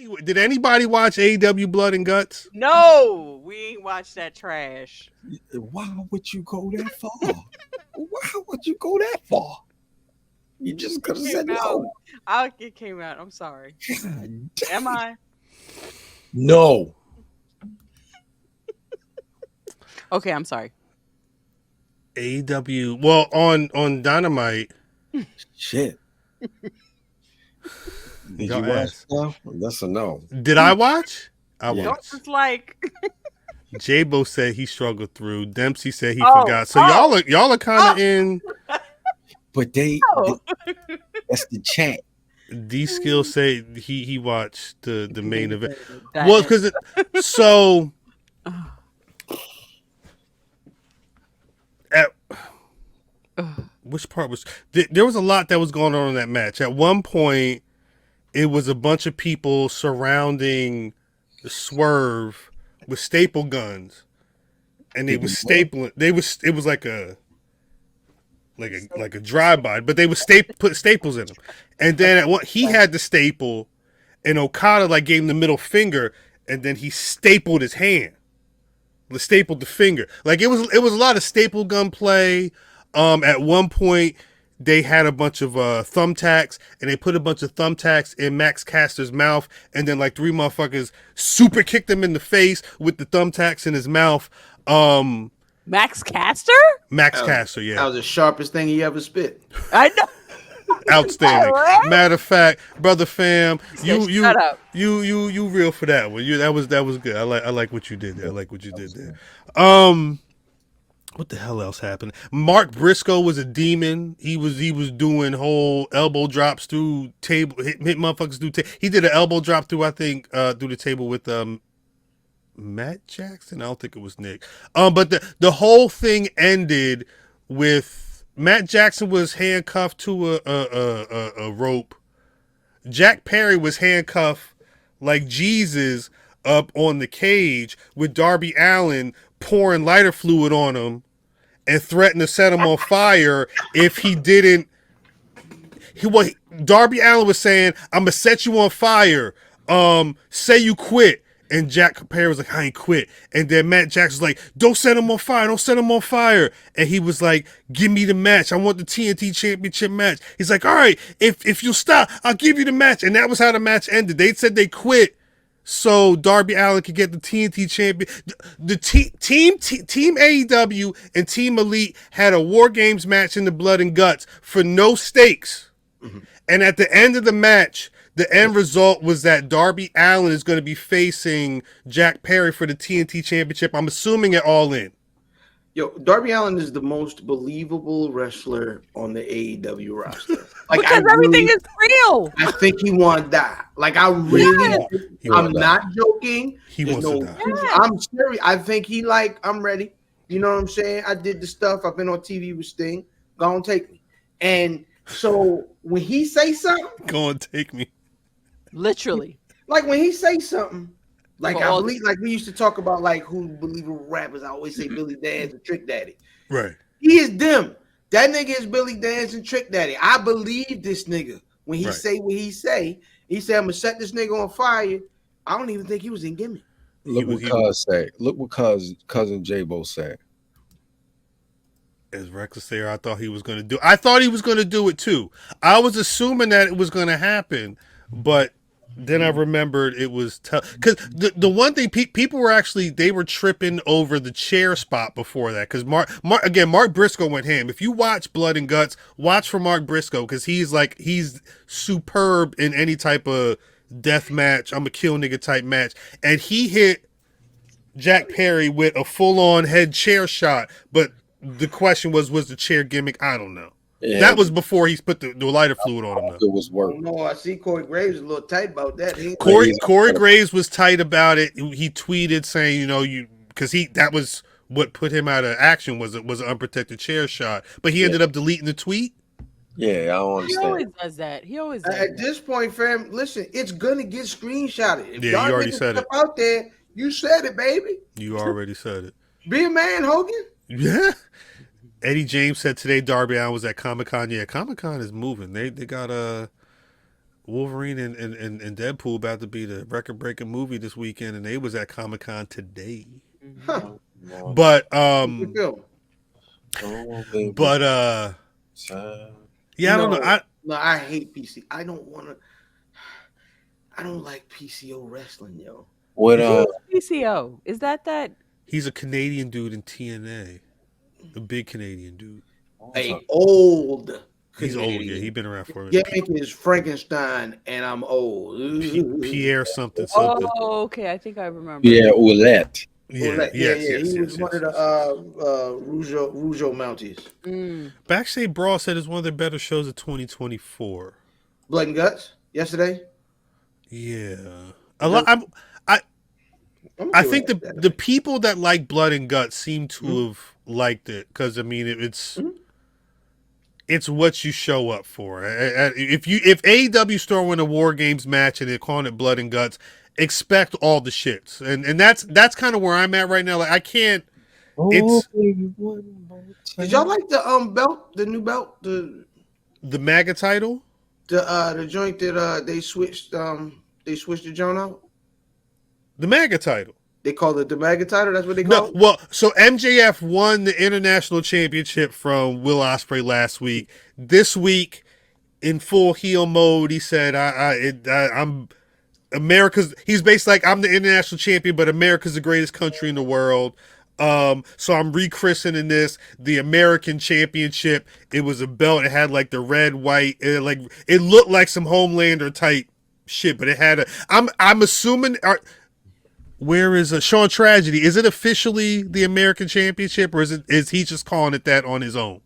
Anyway, did anybody watch AEW Blood and Guts? No, we ain't watched that trash. Why would you go that far? Why would you go that far? You just could have said no. It came out. I'm sorry. God Am I? No. Okay, I'm sorry. AEW. Well, on Dynamite. Shit. Did you watch stuff? That's a no. Did I watch? I Yeah. watched. It's like J-Bo said he struggled through. Dempsey said he forgot. So y'all are kind of in. But that's the chat. D Skill say he watched the main event. Well, because so at which part was there was a lot that was going on in that match. At one point, it was a bunch of people surrounding the Swerve with staple guns, and they was stapling. It was like a drive-by, but they would put staples in them. And then he had the staple, and Okada like gave him the middle finger, and then he stapled his hand. Stapled the finger. Like it was a lot of staple gun play. At one point, they had a bunch of thumbtacks, and they put a bunch of thumbtacks in Max Caster's mouth, and then like 3 motherfuckers super kicked him in the face with the thumbtacks in his mouth. Max Caster? Max Caster, yeah. That was the sharpest thing he ever spit. I know. Outstanding. Matter of fact, brother fam, you shut up. you real for that one. That was good. I like what you did there. What the hell else happened? Mark Briscoe was a demon. He was doing whole elbow drops through table, hit motherfuckers through table. He did an elbow drop through, I think, through the table with Matt Jackson. I don't think it was Nick. But the whole thing ended with Matt Jackson was handcuffed to a rope. Jack Perry was handcuffed like Jesus up on the cage with Darby Allin pouring lighter fluid on him and threatened to set him on fire if he didn't. Darby Allin was saying, "I'm gonna set you on fire. Say you quit." And Jack Perry was like, "I ain't quit." And then Matt Jackson was like, "Don't set him on fire. Don't set him on fire." And he was like, "Give me the match. I want the TNT Championship match." He's like, "All right, if you stop, I'll give you the match." And that was how the match ended. They said they quit so Darby Allin could get the TNT champion. The team AEW and Team Elite had a War Games match in the Blood and Guts for no stakes. Mm-hmm. And at the end of the match, the end result was that Darby Allin is going to be facing Jack Perry for the TNT Championship. I'm assuming it All In. Yo, Darby Allin is the most believable wrestler on the AEW roster. Like, because everything is real. I think he want to die. Like, I really, I'm not joking. He wants to die. I'm serious. I think he I'm ready. You know what I'm saying? I did the stuff. I've been on TV with Sting. Go and take me. And so when he say something, go and take me. Literally. Like when he say something, I believe, like we used to talk about, like who believable rappers. I always say Billy Dance and Trick Daddy. Right. He is them. That nigga is Billy Dance and Trick Daddy. I believe this nigga when he say what he say. He said, "I'm gonna set this nigga on fire." I don't even think he was in gimmick. Look what Cuz said. Look what cousin J-Bo said. As Reckless there, I thought he was going to do. I thought he was going to do it too. I was assuming that it was going to happen, but then I remembered it was tough. Because the one thing people were they were tripping over the chair spot before that. Because Mark Briscoe went ham. If you watch Blood and Guts, watch for Mark Briscoe because he's superb in any type of death match. I'm a kill nigga type match, and he hit Jack Perry with a full on head chair shot, but. The question was the chair gimmick? I don't know. Yeah. That was before he's put the lighter fluid on him. Though. It was work. No, I see Corey Graves a little tight about that. Corey Graves was tight about it. He tweeted saying, because that was what put him out of action was an unprotected chair shot. But he ended up deleting the tweet. Yeah, I don't understand. He always does that. At this point, fam, listen, it's gonna get screenshotted. If you already said it out there. You said it, baby. You already said it. Be a man, Hogan. Yeah. Eddie James said today Darby Allin was at Comic-Con. Yeah, Comic-Con is moving. They got Wolverine and Deadpool about to be the record-breaking movie this weekend, and they was at Comic-Con today. Huh. But Good film. Oh, baby. but yeah, I don't know. I hate PC. I don't like PCO wrestling, yo. What Who's PCO? Is that? He's a Canadian dude in TNA, a big Canadian dude. A old He's old, Canadian. yeah. He's been around for a minute. Gimmick is Frankenstein, and I'm old. Pierre something. Oh, okay. I think I remember. Yeah, Oulette. Yeah, He was one of the Rougeau Mounties. Backstage Brawl said it's one of their better shows of 2024. Blood and Guts yesterday. Yeah, I think the people that like Blood and Guts seem to have liked it because I mean it's what you show up for. If AEW throwing a War Games match and they're calling it Blood and Guts, expect all the shits, and that's kind of where I'm at right now. Like I can't. It's Did y'all like the belt, the new belt, the MAGA title, the joint that they switched the joint out? the MAGA title. They call it the MAGA title. That's what they call it. Well, so MJF won the international championship from Will Ospreay last week. This week, in full heel mode, he said, "I'm America's." He's basically like, "I'm the international champion, but America's the greatest country in the world." So I'm rechristening this the American Championship. It was a belt. It had like the red, white. It looked like some Homelander type shit, but it had a. I'm assuming. Where is Sean Tragedy? Is it officially the American Championship, or is he just calling it that on his own?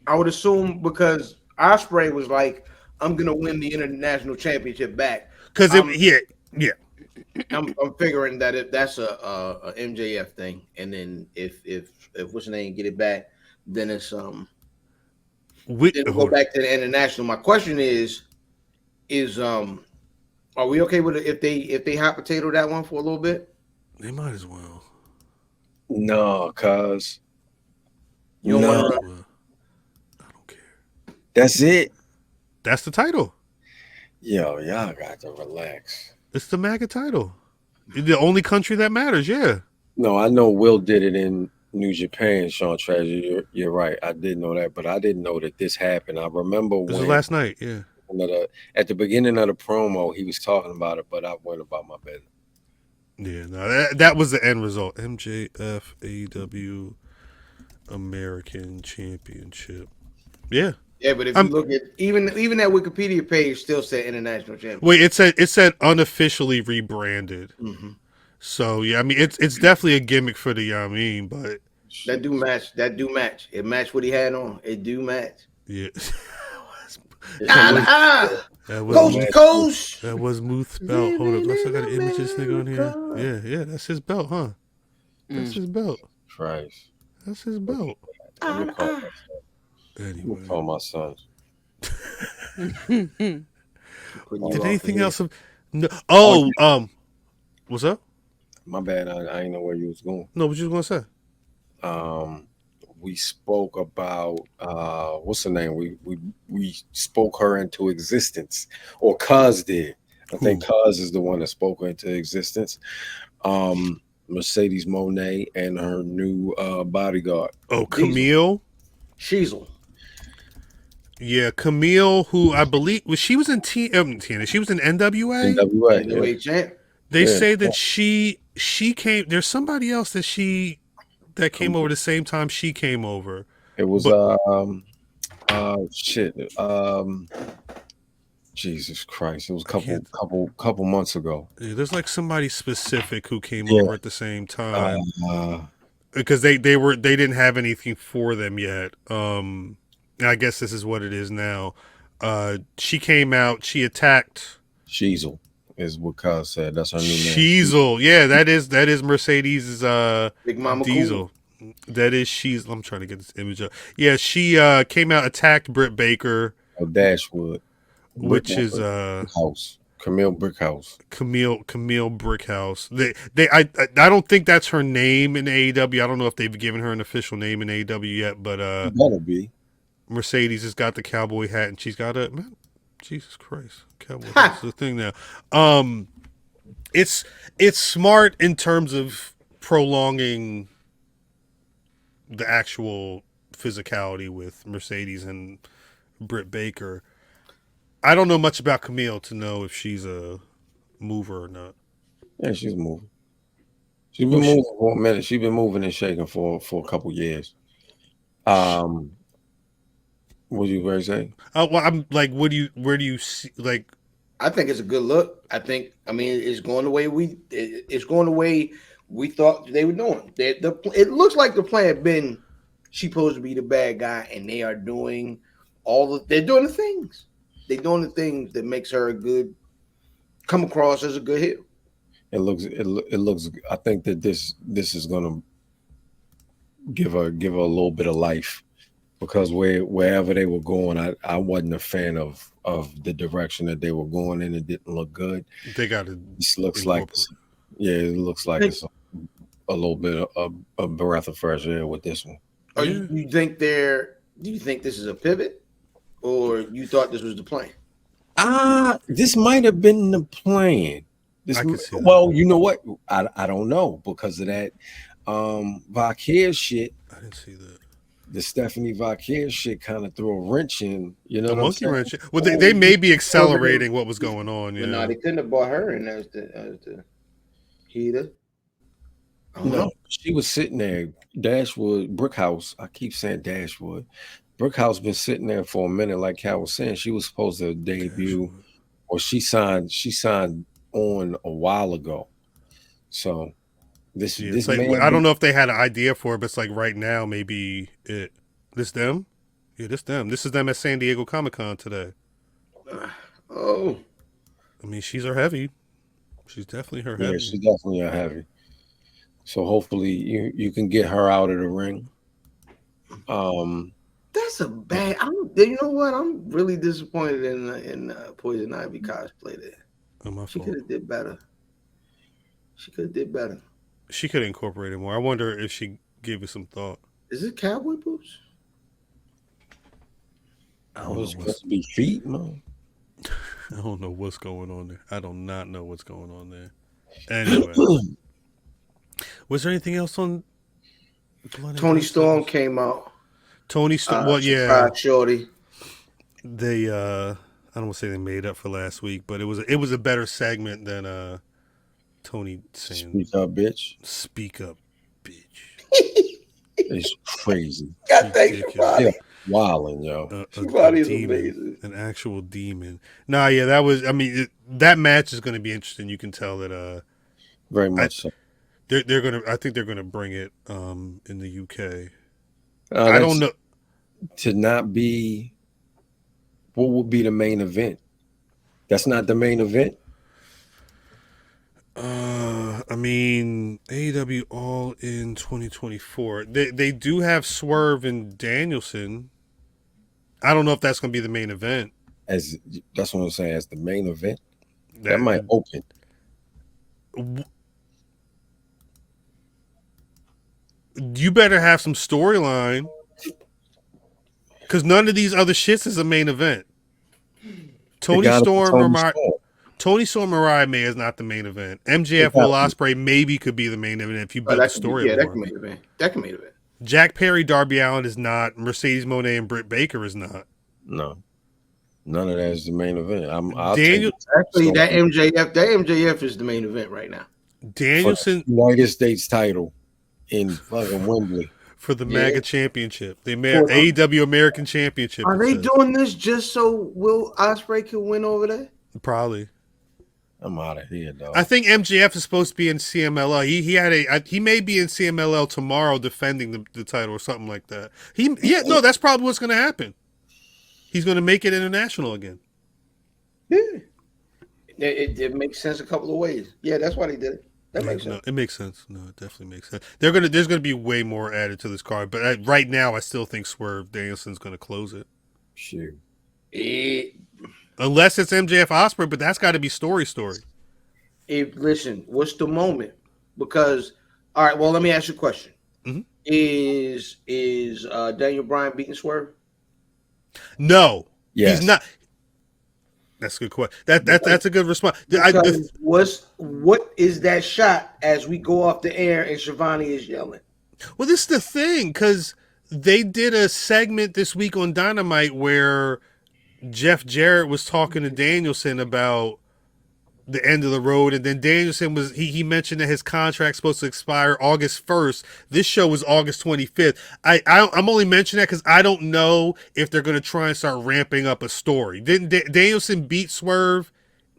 I would assume because Ospreay was like, "I'm gonna win the international championship back." Because yeah. I'm figuring that that's a MJF thing, and then if what's the name get it back, then it's then we'll go back to the international. My question is are we okay with it if they hot potato that one for a little bit? They might as well. No, cuz You don't want to. I don't care. That's it. That's the title. Yo, y'all got to relax. It's the MAGA title. It's the only country that matters. Yeah. No, I know Will did it in New Japan, Sean Treasure. You're right. I did know that, but I didn't know that this happened. I remember This was last night. Yeah. At the beginning of the promo, he was talking about it, but I went about my business. Yeah, no, that was the end result. MJF AEW American Championship. Yeah. Yeah, but if you look at even that Wikipedia page still said international champion. Wait, it said unofficially rebranded. Mm-hmm. So yeah, I mean it's definitely a gimmick for the Yamin, but that do match. It matched what he had on. It do match. Yeah. That was Coast to Coast. That was Muth's belt. Hold up, let's look at the image of this nigga on here. Yeah, that's his belt, huh? That's his belt. Christ. That's his belt. Anyway. Call my sons. Did anything else? No. What's up? My bad. I didn't know where you was going. No, what you was gonna say? We spoke about what's her name? We spoke her into existence, or Cuz did. I think Cuz is the one that spoke her into existence. Mercedes Moné and her new bodyguard. Oh, Camille. Sheezel. Yeah, Camille, who I believe she was in TNA. She was in NWA. NWA champ. They say that she came. There's somebody else that came over the same time she came over. It was Jesus Christ! It was a couple months ago. Yeah, there's like somebody specific who came over at the same time because they didn't have anything for them yet. I guess this is what it is now. She came out. She attacked. Sheezel is what Kaz said. That's her new name. Sheezel. Yeah, that is Mercedes' Big Mama Diesel. Cool. That is Sheezel. I'm trying to get this image up. Yeah, she came out, attacked Britt Baker. Dashwood. Which is House. Camille Brickhouse. Camille Brickhouse. I don't think that's her name in AEW. I don't know if they've given her an official name in AEW yet, but better be. Mercedes has got the cowboy hat and she's got Jesus Christ, Cowboys. That's the thing now. It's smart in terms of prolonging the actual physicality with Mercedes and Britt Baker. I don't know much about Camille to know if she's a mover or not. Yeah, she's moving. She's been moving for a minute. She's been moving and shaking for a couple years. What do you guys say? Well, I'm like, where do you see, like? I think it's a good look. I mean, it's going the way it's going the way we thought they were doing. It looks like the plan had been she's supposed to be the bad guy, and they are doing they're doing the things. They're doing the things that makes her come across as a good heel. It looks. I think that this is gonna give her a little bit of life, because wherever they were going, I wasn't a fan of the direction that they were going in. It didn't look good. They got it. This looks like, it looks like it's a little bit of a breath of fresh air with this one. Do you think this is a pivot, or you thought this was the plan? This might have been the plan. Well, you know what? I don't know, because of that Vaquer shit. I didn't see that. The Stephanie Vaquer shit kind of threw a wrench in, you know. The monkey wrench. Well, they may be accelerating what was going on. Yeah. No, they couldn't have brought her in as the heater. No, she was sitting there. Dashwood, Brickhouse. I keep saying Dashwood. Brickhouse been sitting there for a minute, like Cal was saying. She was supposed to debut, or she signed on a while ago. So this like, I don't know if they had an idea for it, but it's like right now maybe this them. Yeah, this them. This is them at San Diego Comic-Con today. I mean, she's her heavy. She's definitely her heavy. Yeah, she's definitely a heavy. So hopefully you can get her out of the ring. That's a bad. You know what? I'm really disappointed in Poison Ivy cosplay there. She could have did better. She could have incorporated more. I wonder if she gave it some thought. Is it cowboy boots? I was supposed to be feet, man. I don't know what's going on there. I do not know what's going on there. Anyway, was there anything else on? Tony Storm came out. Tony Storm. Well, yeah. Shorty. They I don't want to say they made up for last week, but it was a better segment than Tony saying, "Speak up, bitch." Speak up, bitch. It's crazy. God, thank you, buddy. Wilding, yo. Body's amazing. An actual demon. Nah, yeah, that was. I mean, that match is going to be interesting. You can tell that. Very much so. They're gonna. I think they're gonna bring it in the UK. I don't know. To not be. What would be the main event? That's not the main event. I mean, AEW All in 2024. They do have Swerve and Danielson. I don't know if that's going to be the main event. That's what I'm saying. As the main event, that might open. You better have some storyline, because none of these other shits is a main event. Tony Storm, Mariah May is not the main event. MJF Will Ospreay maybe could be the main event if you build the story. Yeah, that can main event. That can main event. Jack Perry, Darby Allin is not. Mercedes Moné and Britt Baker is not. No, none of that is the main event. Actually, that MJF is the main event right now. Danielson, United States title in fucking Wembley for the MAGA championship, the AEW American Championship. Are they doing this just so Will Ospreay can win over there? Probably. I'm out of here, dog. I think MJF is supposed to be in CMLL. He may be in CMLL tomorrow defending the title or something like that. That's probably what's going to happen. He's going to make it international again. Yeah, it makes sense a couple of ways. Yeah, that's why they did it. That makes sense. It makes sense. No, it definitely makes sense. There's gonna be way more added to this card, but right now I still think Swerve Danielson's gonna close it. Sure. Unless it's MJF Ospreay, but that's got to be story. Listen, what's the moment? Because all right, well, let me ask you a question. Mm-hmm. Is Daniel Bryan beating Swerve? No, yes. He's not. That's a good question. That's a good response. Because what is that shot as we go off the air and Shivani is yelling? Well, this is the thing, because they did a segment this week on Dynamite where Jeff Jarrett was talking to Danielson about the end of the road, and then Danielson was he mentioned that his contract's supposed to expire August 1st. This show was August 25th. I'm only mentioning that because I don't know if they're going to try and start ramping up a story. Didn't Danielson beat Swerve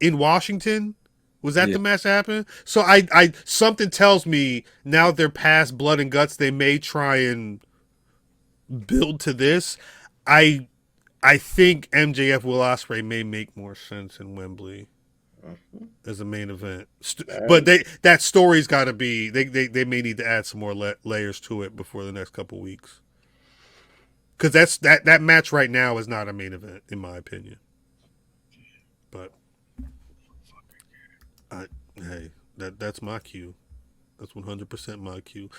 in Washington? Was that the match that happened? So I something tells me now that they're past Blood and Guts, they may try and build to this. I think MJF Will Ospreay may make more sense in Wembley as a main event, but that story's got to be they may need to add some more layers to it before the next couple weeks, because that match right now is not a main event in my opinion. But hey, that's my cue. That's 100% my cue.